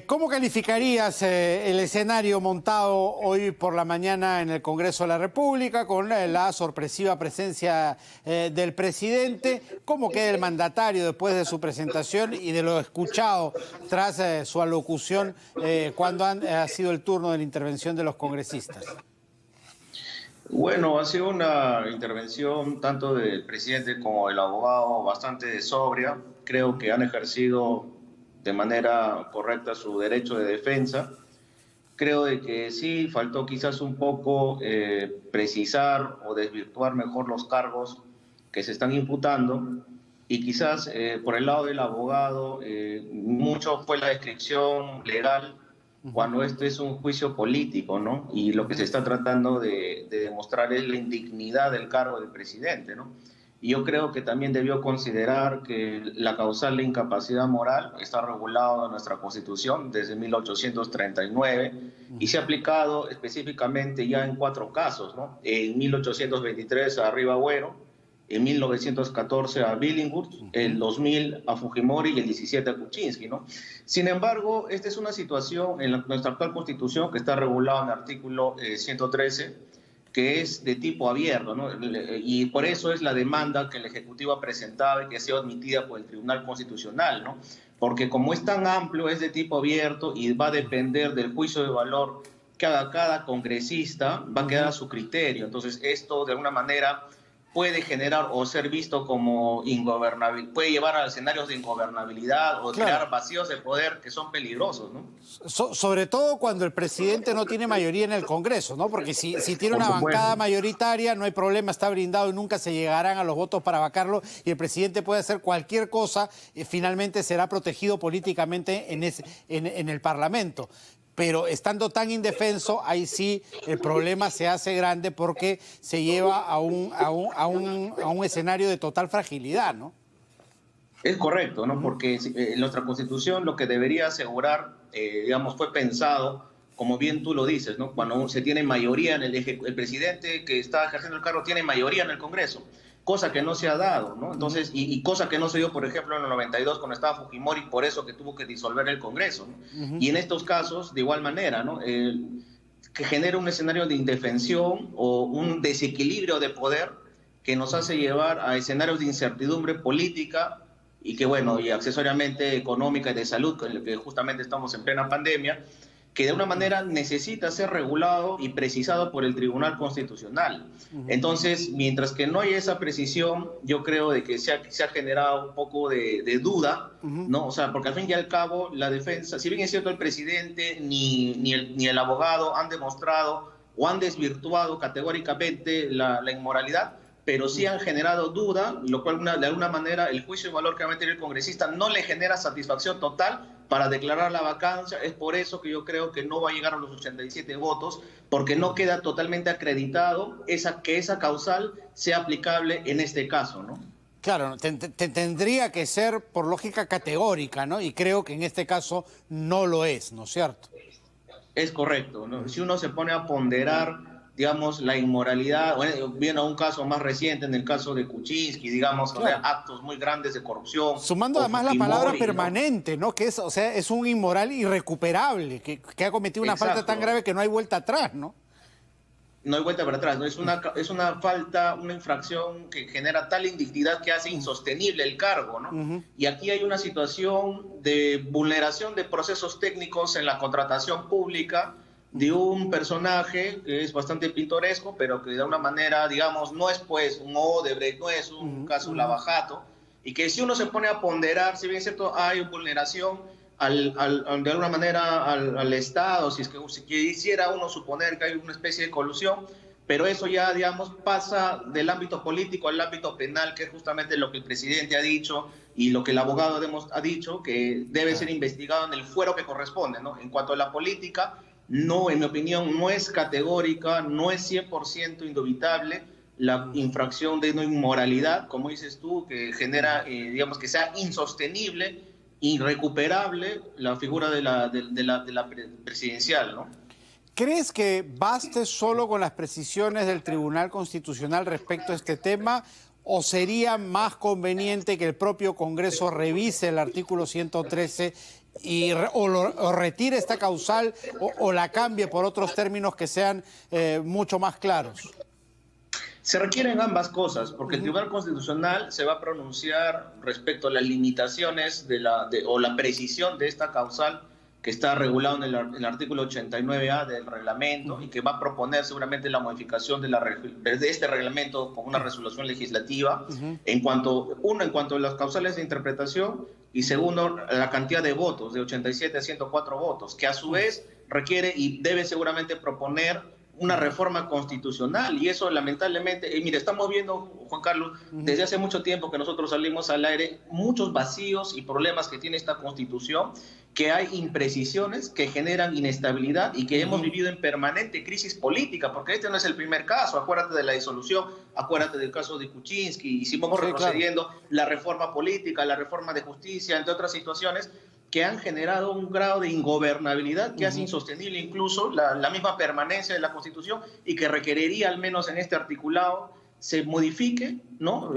¿Cómo calificarías el escenario montado hoy por la mañana en el Congreso de la República con la sorpresiva presencia del presidente? ¿Cómo queda el mandatario después de su presentación y de lo escuchado tras su alocución cuando ha sido el turno de la intervención de los congresistas? Bueno, ha sido una intervención tanto del presidente como del abogado bastante sobria. Creo que han ejercido de manera correcta su derecho de defensa. Creo de que sí, faltó quizás un poco precisar o desvirtuar mejor los cargos que se están imputando y quizás por el lado del abogado mucho fue la descripción legal cuando este es un juicio político, ¿no? Y lo que se está tratando de demostrar es la indignidad del cargo del presidente, ¿no? Y yo creo que también debió considerar que la causal de incapacidad moral está regulado en nuestra Constitución desde 1839 y se ha aplicado específicamente ya en 4 casos, ¿no? En 1823 a Rivagüero, en 1914 a Billinghurst, el 2000 a Fujimori y el 17 a Kuczynski, ¿no? Sin embargo, esta es una situación en nuestra actual Constitución que está regulada en el artículo 113, que es de tipo abierto, ¿no? Y por eso es la demanda que el Ejecutivo ha presentado y que ha sido admitida por el Tribunal Constitucional, ¿no? Porque como es tan amplio, es de tipo abierto y va a depender del juicio de valor que haga cada congresista, va a quedar a su criterio. Entonces, esto de alguna manera puede generar o ser visto como ingobernable, puede llevar a escenarios de ingobernabilidad o crear vacíos de poder que son peligrosos, ¿no? Sobre todo cuando el presidente no tiene mayoría en el Congreso, ¿no? Porque si tiene una bancada mayoritaria, no hay problema, está blindado y nunca se llegarán a los votos para vacarlo y el presidente puede hacer cualquier cosa y finalmente será protegido políticamente en el Parlamento. Pero estando tan indefenso, ahí sí el problema se hace grande porque se lleva a un escenario de total fragilidad, ¿no? Es correcto, ¿no? Porque en nuestra Constitución lo que debería asegurar, digamos, fue pensado, como bien tú lo dices, ¿no? Cuando se tiene mayoría en el presidente que está ejerciendo el cargo tiene mayoría en el Congreso, cosa que no se ha dado, ¿no? Entonces, y cosa que no se dio, por ejemplo, en el 92 cuando estaba Fujimori, por eso que tuvo que disolver el Congreso, ¿no? Y en estos casos, de igual manera, ¿no? Que genera un escenario de indefensión o un desequilibrio de poder que nos hace llevar a escenarios de incertidumbre política y que, bueno, y accesoriamente económica y de salud, que justamente estamos en plena pandemia, que de una manera necesita ser regulado y precisado por el Tribunal Constitucional. Entonces, mientras que no hay esa precisión, yo creo de que se ha generado un poco de duda, ¿no? O sea, porque al fin y al cabo, la defensa, si bien es cierto el presidente ni el abogado han demostrado o han desvirtuado categóricamente la inmoralidad, pero sí han generado duda, lo cual de alguna manera el juicio de valor que va a meter el congresista no le genera satisfacción total para declarar la vacancia. Es por eso que yo creo que no va a llegar a los 87 votos, porque no queda totalmente acreditado que esa causal sea aplicable en este caso, ¿no? Claro, tendría que ser por lógica categórica, ¿no? Y creo que en este caso no lo es, ¿no es cierto? Es correcto, ¿no? Si uno se pone a ponderar, digamos, la inmoralidad, bueno, viene a un caso más reciente, en el caso de Kuczynski, digamos, claro, actos muy grandes de corrupción. Sumando además la palabra permanente, ¿no? Que es, o sea, es un inmoral irrecuperable, que ha cometido una falta tan grave que no hay vuelta atrás, ¿no? No hay vuelta para atrás, ¿no? Es una falta, una infracción que genera tal indignidad que hace insostenible el cargo, ¿no? Y aquí hay una situación de vulneración de procesos técnicos en la contratación pública de un personaje que es bastante pintoresco, pero que de alguna manera, digamos, no es pues un Odebrecht, no es un caso Lavajato, y que si uno se pone a ponderar, si bien es cierto, hay vulneración de alguna manera al Estado, si quisiera uno suponer que hay una especie de colusión, pero eso ya, digamos, pasa del ámbito político al ámbito penal, que es justamente lo que el presidente ha dicho y lo que el abogado ha dicho, que debe ser investigado en el fuero que corresponde, ¿no? En cuanto a la política, no, en mi opinión, no es categórica, no es 100% indubitable la infracción de una inmoralidad, como dices tú, que genera, digamos, que sea insostenible, irrecuperable la figura de la presidencial, ¿no? ¿Crees que baste solo con las precisiones del Tribunal Constitucional respecto a este tema o sería más conveniente que el propio Congreso revise el artículo 113 o retire esta causal o la cambie por otros términos que sean mucho más claros? Se requieren ambas cosas, porque el Tribunal Constitucional se va a pronunciar respecto a las limitaciones o la precisión de esta causal que está regulado en el artículo 89A del reglamento y que va a proponer seguramente la modificación de este reglamento con una resolución legislativa en cuanto a las causales de interpretación y segundo, la cantidad de votos, de 87 a 104 votos, que a su vez requiere y debe seguramente proponer una reforma constitucional y eso lamentablemente, mire, estamos viendo, Juan Carlos, desde hace mucho tiempo que nosotros salimos al aire, muchos vacíos y problemas que tiene esta Constitución, que hay imprecisiones que generan inestabilidad y que hemos vivido en permanente crisis política, porque este no es el primer caso, acuérdate de la disolución, acuérdate del caso de Kuczynski, y si vamos retrocediendo, claro, la reforma política, la reforma de justicia, entre otras situaciones, que han generado un grado de ingobernabilidad que hace insostenible incluso la misma permanencia de la Constitución y que requeriría, al menos en este articulado, se modifique, ¿no?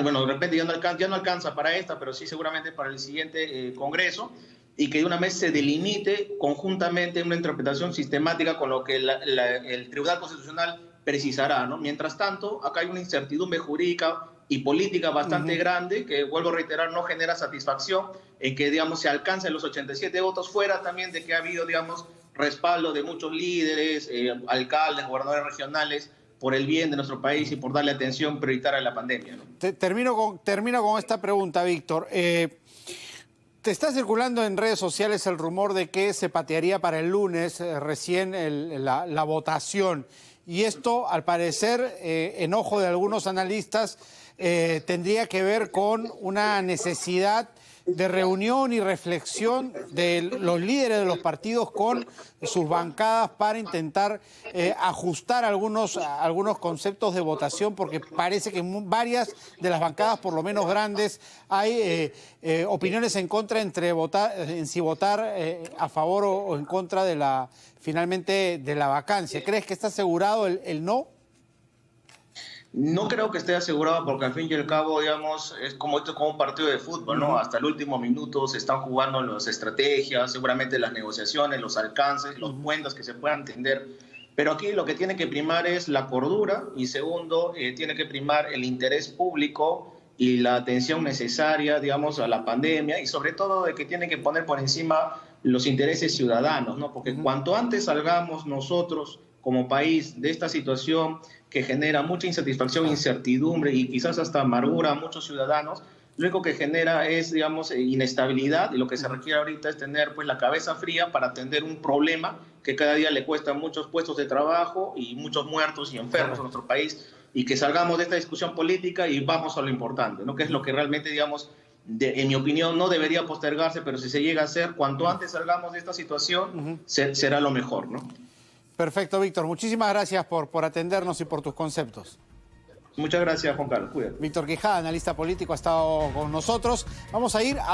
Bueno, de repente ya no alcanza para esta, pero sí seguramente para el siguiente Congreso, y que de una vez se delimite conjuntamente una interpretación sistemática con lo que el Tribunal Constitucional precisará, ¿no? Mientras tanto, acá hay una incertidumbre jurídica y política bastante grande, que vuelvo a reiterar, no genera satisfacción en que, digamos, se alcancen los 87 votos, fuera también de que ha habido, digamos, respaldo de muchos líderes, alcaldes, gobernadores regionales, por el bien de nuestro país y por darle atención prioritaria a la pandemia, ¿no? Termino con esta pregunta, Víctor. Te está circulando en redes sociales el rumor de que se patearía para el lunes recién la votación. Y esto, al parecer, en ojo de algunos analistas, tendría que ver con una necesidad de reunión y reflexión de los líderes de los partidos con sus bancadas para intentar ajustar algunos conceptos de votación, porque parece que en varias de las bancadas, por lo menos grandes, hay opiniones en contra en si votar a favor o en contra de finalmente de la vacancia. ¿Crees que está asegurado el no? No creo que esté asegurado porque al fin y al cabo, digamos, es como un partido de fútbol, ¿no? Hasta el último minuto se están jugando las estrategias, seguramente las negociaciones, los alcances, los puentes que se puedan tender. Pero aquí lo que tiene que primar es la cordura y segundo, tiene que primar el interés público y la atención necesaria, digamos, a la pandemia y sobre todo de que tiene que poner por encima los intereses ciudadanos, ¿no? Porque cuanto antes salgamos nosotros como país de esta situación que genera mucha insatisfacción, incertidumbre y quizás hasta amargura a muchos ciudadanos, lo único que genera es, digamos, inestabilidad y lo que se requiere ahorita es tener pues la cabeza fría para atender un problema que cada día le cuesta muchos puestos de trabajo y muchos muertos y enfermos a nuestro país y que salgamos de esta discusión política y vamos a lo importante, ¿no? Que es lo que realmente, digamos, en mi opinión no debería postergarse, pero si se llega a hacer, cuanto antes salgamos de esta situación, será lo mejor, ¿no? Perfecto, Víctor. Muchísimas gracias por atendernos y por tus conceptos. Muchas gracias, Juan Carlos. Cuídate. Víctor Quijada, analista político, ha estado con nosotros. Vamos a ir a